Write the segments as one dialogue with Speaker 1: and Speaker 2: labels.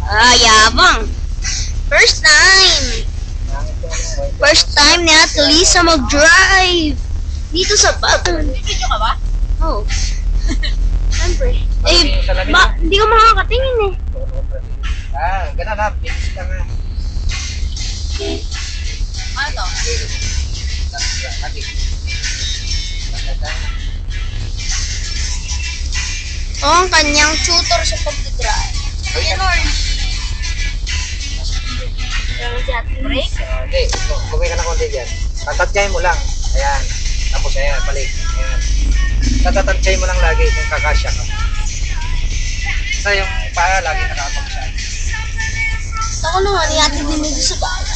Speaker 1: Ah, yabang. First time. First time ni Ate Lisa mag-drive. Dito sa Baton.
Speaker 2: Video ka ba?
Speaker 1: Oh. Siyempre. Eh, hindi ko makakatingin eh.
Speaker 3: Ganun na. Bilis lang nga.
Speaker 2: Ano?
Speaker 1: Oh, ang kanyang tutor sa pag-drive.
Speaker 2: Ayan, orange. Break?
Speaker 3: Hindi. Kumay ka na konti dyan. Tatansyahin mo lang. Ayan. Tapos ayan. Balik. Ayan. Tatansyahin mo lang lagi kung kakasya ka. Basta yung paa lagi nakakapagsa.
Speaker 1: Ako naman, ni Ate Dinigil sa bahay.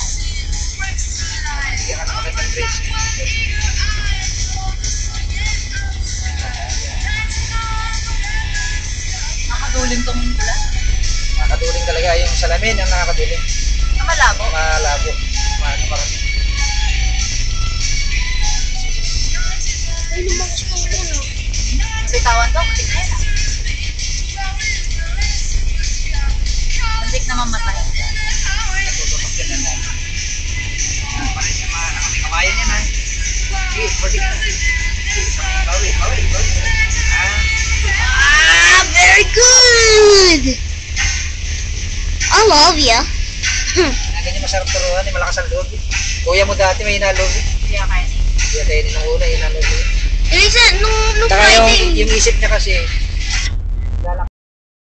Speaker 3: Bigyan ka na magandang brace.
Speaker 2: Nakaduling tong pula.
Speaker 3: Nakakaduling talaga. Yung salamin ang nakakaduling.
Speaker 2: Malabo.
Speaker 3: Malabo. Marami.
Speaker 1: Ay, lumakas pa ako.
Speaker 2: Bitawan to, muntik na yan. Muntik na mamatay.
Speaker 3: Natututok yan na. Parin yung mga nakakamayan yan ha. Sige, pwede ka. Bawi.
Speaker 1: Ah, very good! I love ya.
Speaker 3: Ganyan masarap turuan, malakas ang loob. Kuya mo dati may hinaloob.
Speaker 2: Hindi ka kainin.
Speaker 3: Kaya kayo din ang una, hinaloob.
Speaker 1: Elisa, nung
Speaker 3: Saka
Speaker 1: Friday.
Speaker 3: yung isip niya kasi,